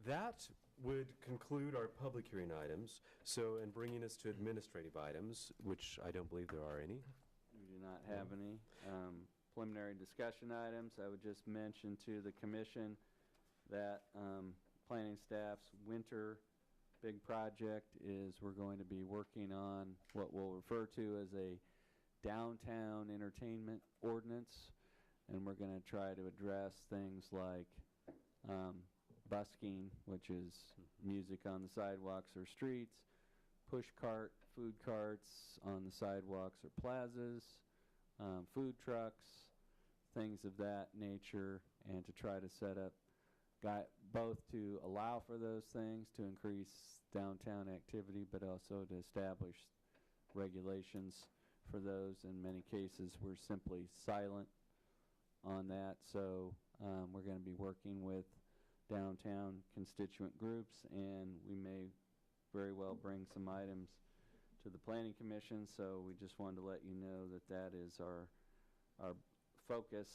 That would conclude our public hearing items. So, and bringing us to administrative items, which I don't believe there are any. We do not have any preliminary discussion items. I would just mention to the commission that planning staff's winter big project is we're going to be working on what we'll refer to as a downtown entertainment ordinance, and we're going to try to address things like busking, which is music on the sidewalks or streets, push cart, food carts on the sidewalks or plazas, food trucks, things of that nature, and to try to set up both to allow for those things, to increase downtown activity, but also to establish regulations for those. In many cases, we're simply silent on that. So we're going to be working with downtown constituent groups, and we may very well bring some items to the Planning Commission. So we just wanted to let you know that that is our focus,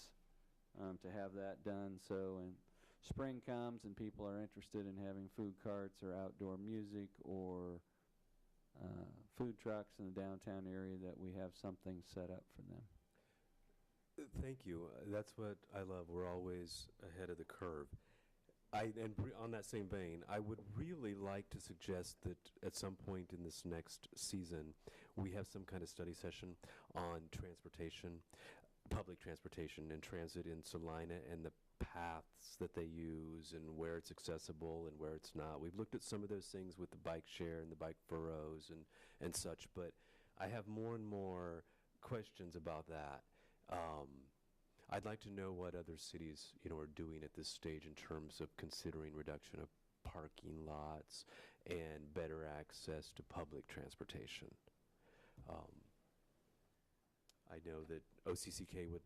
to have that done. So when spring comes and people are interested in having food carts or outdoor music or food trucks in the downtown area, that we have something set up for them. Thank you. That's what I love. We're always ahead of the curve. On that same vein, I would really like to suggest that at some point in this next season, we have some kind of study session on transportation, public transportation and transit in Salina, and the paths that they use and where it's accessible and where it's not. We've looked at some of those things with the bike share and the bike furrows and such, but I have more and more questions about that. I'd like to know what other cities, are doing at this stage in terms of considering reduction of parking lots and better access to public transportation. I know that OCCK would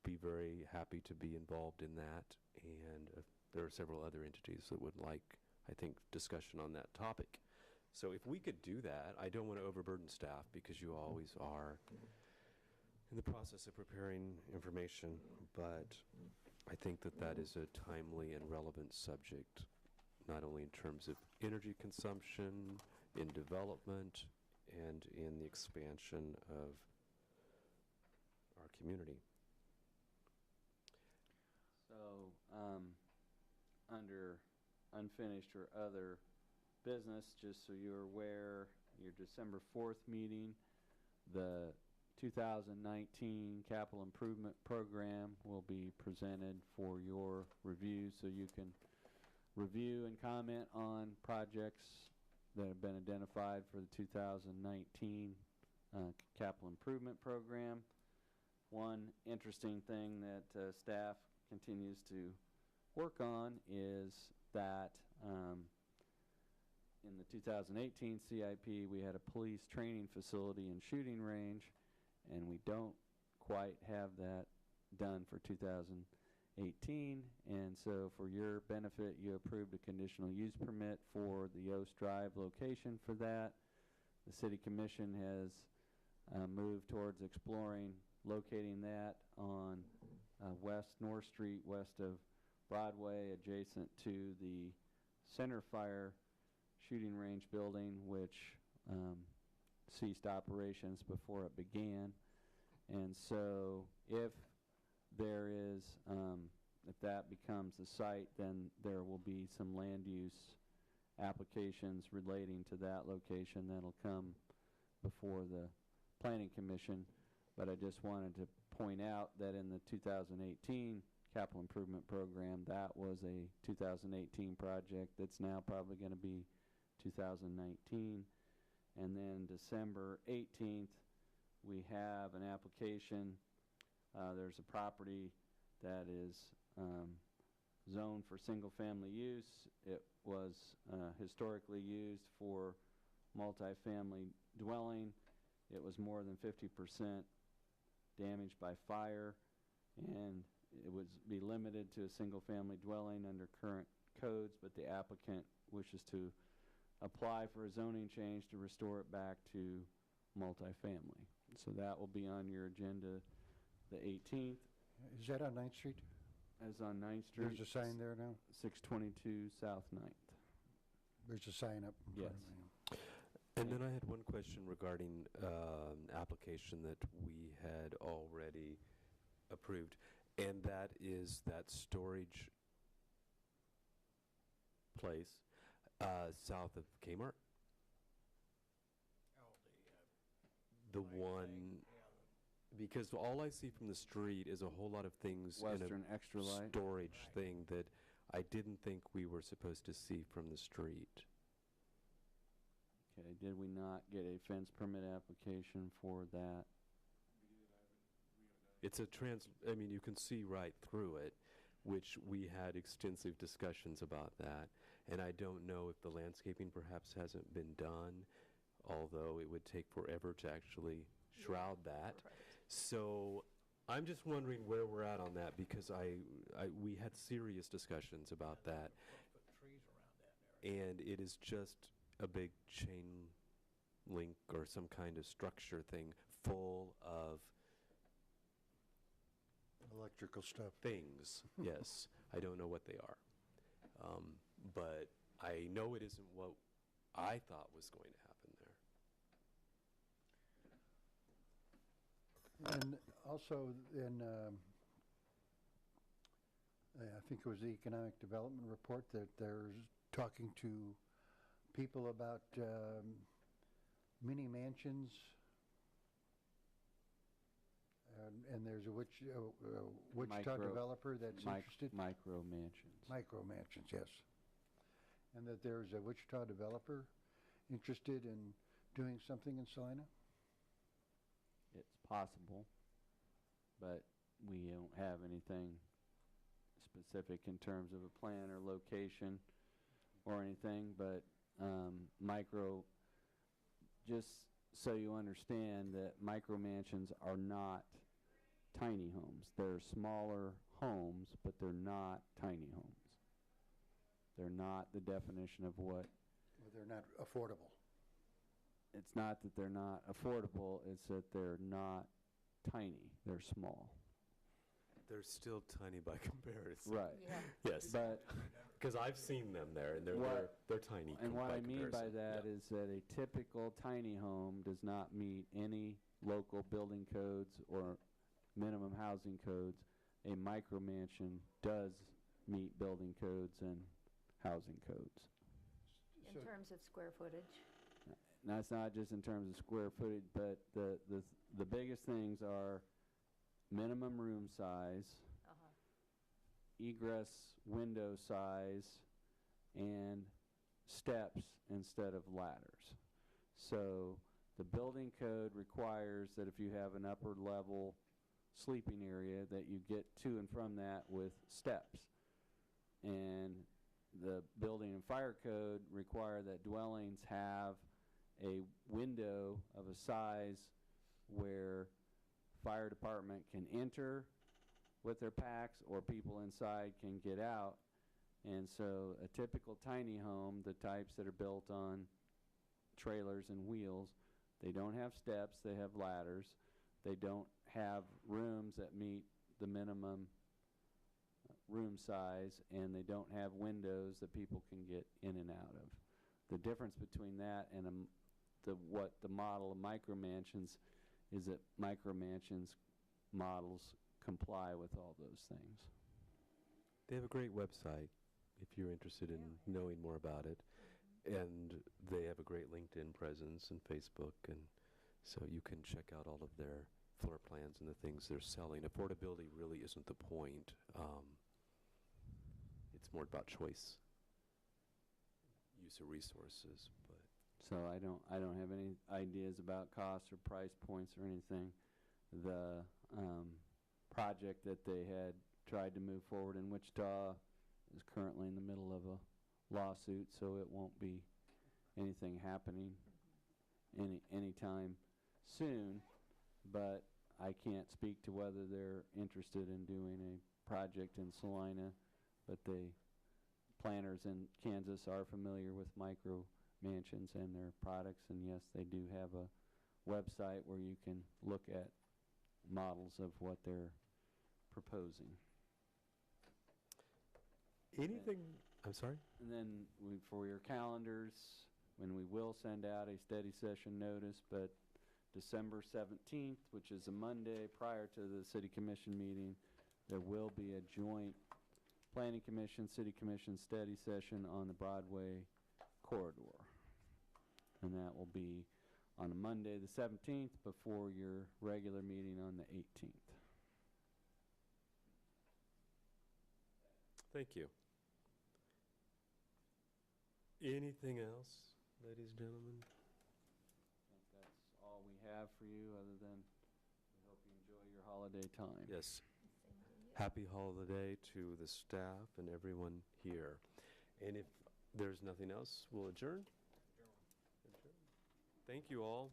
be very happy to be involved in that, and there are several other entities that would like, I think, discussion on that topic. So if we could do that, I don't want to overburden staff, because you always are in the process of preparing information, but I think that that is a timely and relevant subject, not only in terms of energy consumption, in development, and in the expansion of our community. So, under unfinished or other business, just so you're aware, your December 4th meeting, the 2019 Capital Improvement Program will be presented for your review, so you can review and comment on projects that have been identified for the 2019 Capital Improvement Program. One interesting thing that staff continues to work on is that in the 2018 CIP, we had a police training facility and shooting range, and we don't quite have that done for 2018. And so for your benefit, you approved a conditional use permit for the Yost Drive location for that. The City Commission has moved towards exploring locating that on West North Street, west of Broadway, adjacent to the Center Fire shooting range building, which ceased operations before it began. And so if there is, if that becomes the site, then there will be some land use applications relating to that location that'll come before the Planning Commission. But I just wanted to point out that in the 2018 Capital Improvement Program, that was a 2018 project that's now probably going to be 2019. And then December 18th, we have an application. There's a property that is zoned for single-family use. It was historically used for multifamily dwelling. It was more than 50% damaged by fire, and it would be limited to a single-family dwelling under current codes, but the applicant wishes to apply for a zoning change to restore it back to multifamily. So that will be on your agenda the 18th. Is that on 9th Street? As on 9th Street. There's a sign there now? 622 South 9th. There's a sign up in front of Yes. me. And then I had one question regarding application that we had already approved, and that is that storage place south of Kmart. The one, because all I see from the street is a whole lot of things in Western a Extra Light. storage thing that I didn't think we were supposed to see from the street. Okay, did we not get a fence permit application for that? It's I mean, you can see right through it, which we had extensive discussions about that. And I don't know if the landscaping perhaps hasn't been done, although it would take forever to actually shroud that. So I'm just wondering where we're at on that, because we had serious discussions about that. And it is just a big chain link or some kind of structure thing full of Electrical stuff. things. Yes, I don't know what they are. But I know it isn't what I thought was going to happen there. And also in, I think it was the Economic Development Report, that there's talking to people about mini mansions. And there's a Wichita Micro- developer that's interested. Micro mansions. Micro mansions, yes. And that there's a Wichita developer interested in doing something in Salina? It's possible, but we don't have anything specific in terms of a plan or location or anything, but just so you understand that micro mansions are not tiny homes. They're smaller homes, but they're not tiny homes. They're not the definition of what. Well, they're not affordable. It's not that they're not affordable, it's that they're not tiny. They're small. They're still tiny by comparison. Right. Yeah. Yes. But Because I've seen them there, and they're tiny. and what by I mean by comparison. that Yeah. is that a typical tiny home does not meet any local building codes or minimum housing codes. A micro mansion does meet building codes and housing codes. In terms of square footage? And that's not just in terms of square footage, but the biggest things are minimum room size, egress window size, and steps instead of ladders. So the building code requires that if you have an upper level sleeping area, that you get to and from that with steps. And the building and fire code require that dwellings have a window of a size where fire department can enter with their packs or people inside can get out. And so a typical tiny home, the types that are built on trailers and wheels, they don't have steps, they have ladders. They don't have rooms that meet the minimum room size, and they don't have windows that people can get in and out of. The difference between that and what the model of micro mansions is that micro mansions models comply with all those things. They have a great website if you're interested in knowing more about it. And they have a great LinkedIn presence and Facebook, and so you can check out all of their floor plans and the things they're selling. Affordability really isn't the point. It's more about choice, use of resources. But So I don't have any ideas about costs or price points or anything. The project that they had tried to move forward in Wichita is currently in the middle of a lawsuit, so it won't be anything happening anytime soon. But I can't speak to whether they're interested in doing a project in Salina, but the planners in Kansas are familiar with micro mansions and their products, and yes, they do have a website where you can look at models of what they're proposing. anything, I'm sorry? And then for your calendars, when we will send out a study session notice, but December 17th, which is a Monday prior to the City Commission meeting, there will be a joint Planning Commission, City Commission study session on the Broadway corridor. And that will be on a Monday, the 17th, before your regular meeting on the 18th. Thank you. Anything else, ladies and gentlemen? I think that's all we have for you, other than we hope you enjoy your holiday time. Yes. Same to you. Happy holiday to the staff and everyone here. And if there's nothing else, we'll adjourn. Adjourn. Thank you all.